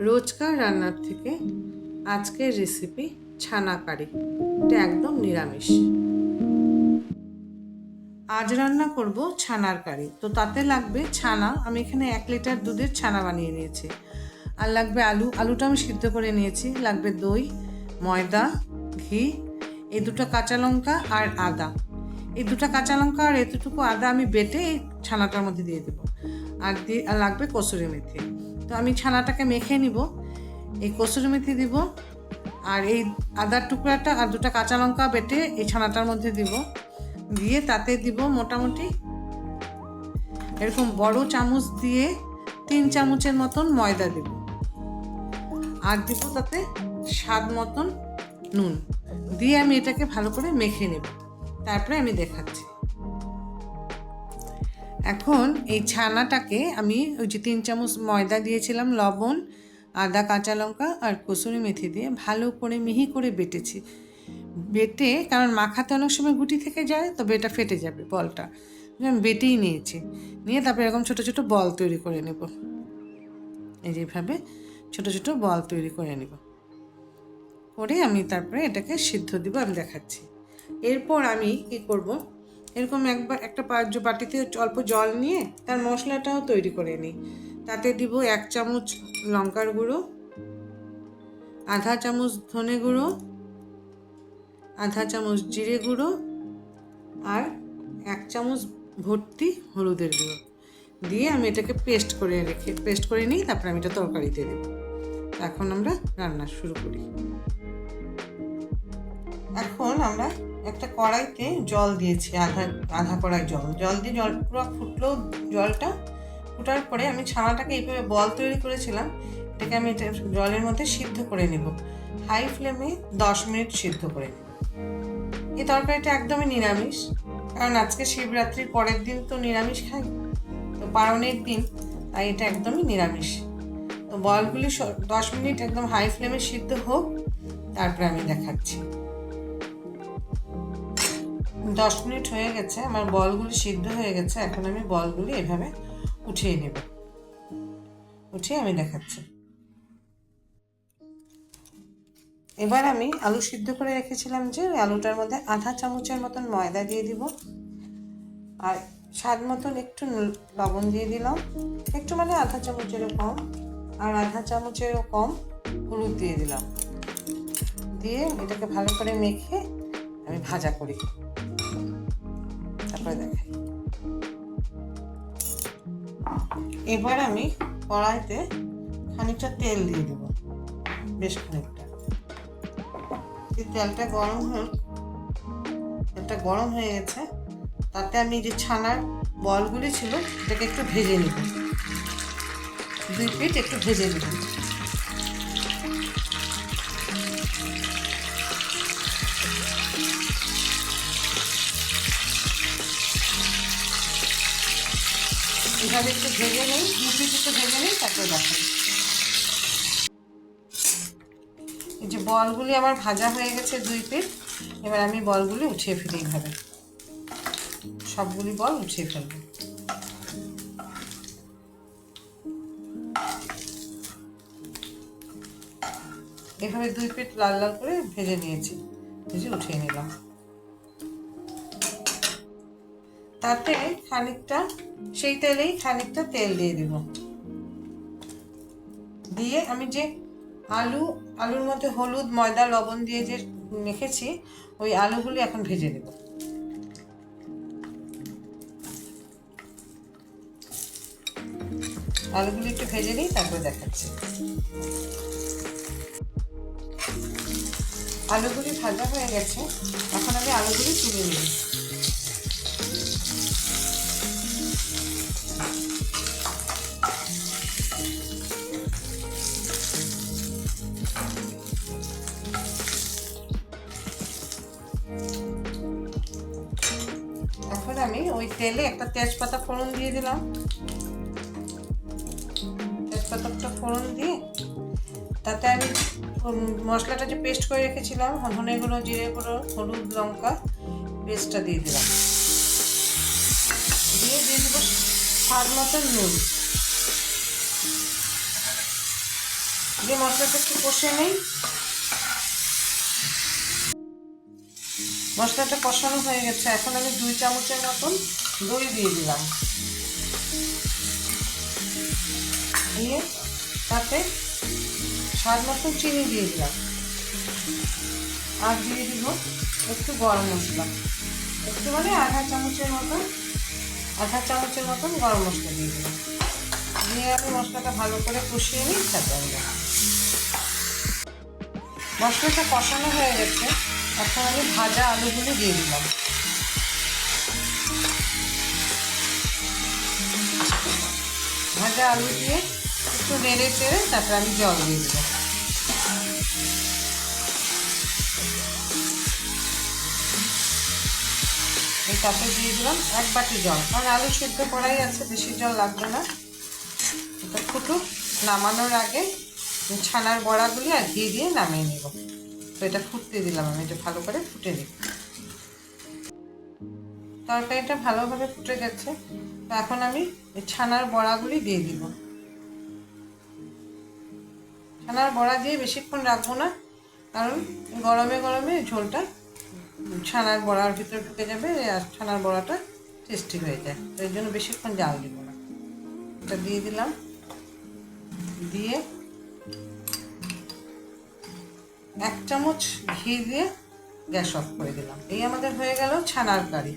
রোজকার রান্নার থেকে আজকের রেসিপি ছানা কারি। এটা একদম নিরামিষ। আজ রান্না করব ছানার কারি। তো তাতে লাগবে ছানা। আমি এখানে 1 লিটার দুধের ছানা বানিয়ে নিয়েছি। আর লাগবে আলুটা আমি সিদ্ধ করে নিয়েছি। লাগবে দই, ময়দা, ঘি, এই 2টা কাঁচা লঙ্কা আর আদা। এই 2টা কাঁচা লঙ্কা আর এতটুকু আদা আমি বেটে এই ছানাটার মধ্যে দিয়ে দেবো। আর লাগবে কসুরি মেথি। তো আমি ছানাটাকে মেখে নিব। এই কসুরি মেথি দিব, আর এই আদার টুকরাটা আর 2টা কাঁচা লঙ্কা বেটে এই ছানাটার মধ্যে দিব। দিয়ে তাতে দিব মোটামুটি এরকম বড় চামচ দিয়ে 3 চামচের মতন ময়দা দিব। আর দিব তাতে স্বাদ মতন নুন দিয়ে আমি এটাকে ভালো করে মেখে নেব। তারপরে আমি দেখাচ্ছি। এখন এই ছানাটাকে আমি ওই যে 3 চামচ ময়দা দিয়েছিলাম, লবণ, আদা, কাঁচা লঙ্কা আর কসুরি মেথি দিয়ে ভালো করে মিহি করে বেটেছি। বেটে, কারণ মাখাতে অনেক সময় গুটি থেকে যায়, তবে এটা ফেটে যাবে বলটা। আমি বেটেই নিয়েছি। নিয়ে তারপরে এরকম ছোটো ছোটো বল তৈরি করে নেব। এই যেভাবে ছোটো ছোটো বল তৈরি করে নেব। করে আমি তারপরে এটাকে সিদ্ধ দিব, আমি দেখাচ্ছি। এরপর আমি কি করব, এরকম একটা বাটিতে অল্প জল নিয়ে তার মশলাটাও তৈরি করে নিই। তাতে দিব 1 চামচ লঙ্কার গুঁড়ো, আধা চামচ ধনে গুঁড়ো, আধা চামচ জিরে গুঁড়ো আর 1 চামচ ভর্তি হলুদের গুঁড়ো দিয়ে আমি এটাকে পেস্ট করে নিই। তারপরে আমি এটা তরকারিতে দেবো। এখন আমরা রান্না শুরু করি। এখন আমরা একটা কড়াইতে জল দিয়েছি, আধা কড়াই জল দিয়ে জল পুরো ফুটলো। জলটা ফুটার পরে আমি ছানাটাকে এইভাবে বল তৈরি করেছিলাম, এটাকে আমি জলের মধ্যে সিদ্ধ করে নেব। হাই ফ্লেমে 10 মিনিট সিদ্ধ করে নেব। এই তরকারিটা একদমই নিরামিষ, কারণ আজকে শিবরাত্রির পরের দিন তো নিরামিষ খাই, তো পারণের দিন, তাই এটা একদমই নিরামিষ। তো বলগুলি 10 মিনিট একদম হাই ফ্লেমে সিদ্ধ হোক, তারপরে আমি দেখাচ্ছি। 10 মিনিট হয়ে গেছে, আমার বলগুলি সিদ্ধ হয়ে গেছে। এখন আমি বলগুলি এভাবে উঠিয়ে নেব। উঠিয়ে আমি দেখাচ্ছি। এবার আমি আলু সিদ্ধ করে রেখেছিলাম, যে আলুটার মধ্যে আধা চামচের মতন ময়দা দিয়ে দিব, আর স্বাদ মতন একটু লবণ দিয়ে দিলাম, একটু মানে আধা চামচেরও কম, আর আধা চামচেরও কম হলুদ দিয়ে দিলাম। দিয়ে এটাকে ভালো করে মেখে আমি ভাজা করি। তারপরে দেখাই। এবার আমি কড়াইতে খানিকটা তেল দিয়ে দেব, বেশ খানিকটা। তেলটা গরম হয়ে গেছে। তাতে আমি যে ছানার বলগুলি ছিল এটাকে একটু ভেজে নিব, 2 পিঠ একটু ভেজে নিব। এভাবে একটু ভেজে নিই, 2 পিঠ একটু ভেজে নিই, তারপরে দেখাই। এই যে বলগুলি আমার ভাজা হয়ে গেছে 2 পিঠ। এবার আমি বলগুলি উঠিয়ে ফেলি, এইভাবে সবগুলি বল উঠিয়ে ফেলবো। এভাবে 2 পিঠ লাল লাল করে ভেজে নিয়েছি, ভেজে উঠিয়ে নিলাম। তাতে সেই তেলেই খানিকটা তেল দিয়ে দিব। দিয়ে আমি যে আলুর মধ্যে হলুদ, ময়দা, লবণ দিয়ে যে মেখেছি, ওই আলুগুলি এখন ভেজে দেব। আলুগুলি একটু ভেজে নিই, তারপরে দেখাচ্ছি। আলুগুলি ভাজা হয়ে গেছে, এখন আমি আলুগুলি তুলে নিই। এখন আমি ওই তেলে একটা তেজপাতা ফোড়ন দিয়ে দিলাম। তেজপাতাটা ফোড়ন দিয়ে তাতে আমি মশলাটা যে পেস্ট করে রেখেছিলাম, ধনে গুঁড়ো, জিরে গুঁড়ো, হলুদ, লঙ্কা পেস্টটা দিয়ে দিলাম। দিয়ে দিব স্বাদ মতন নুন। দিয়ে মশলাটা একটু কষে নেই। মশলাটা কষানো হয়ে গেছে, এখন আমি 2 চামচের মতন দই দিয়ে দিলাম। দিয়ে তাতে স্বাদ মতন চিনি দিয়ে দিলাম, আর দিয়ে দিব একটু গরম মশলা, একটু মানে আধা চামচের মতন গরম মশলা দিয়ে দিলাম। দিয়ে আমি মশলাটা ভালো করে কষিয়ে নিই। তারপরে মশলাটা কষানো হয়ে গেছে, এখন আমি ভাজা আলুগুলো দিয়ে দিলাম। ভাজা আলু দিয়ে একটু নেড়ে চেড়ে তারপরে আমি জল দিয়ে দেবো। এই তাতে দিয়ে দিলাম 1 বাটি জল, কারণ আলু সিদ্ধ করাই আছে, বেশি জল লাগবে না। এটা ফুটুক, নামানোর আগে ছানার বড়াগুলি আর ঘি দিয়ে নামিয়ে নেব। তো এটা ফুটতে দিলাম আমি, এটা ভালো করে ফুটে দিই। তরকারিটা ভালোভাবে ফুটে গেছে, তো এখন আমি এই ছানার বড়াগুলি দিয়ে দিব। ছানার বড়া দিয়ে বেশিক্ষণ রাখবো না, কারণ গরমে গরমে ঝোলটা ছানার বড়ার ভিতরে ঢুকে যাবে আর ছানার বড়াটা টেস্টি হয়ে যায়, তো এই জন্য বেশিক্ষণ জাল দিব না। এটা দিয়ে দিলাম, দিয়ে 1 চামচ ঘি দিয়ে গ্যাস অফ করে দিলাম। এই আমাদের হয়ে গেল ছানার কারি।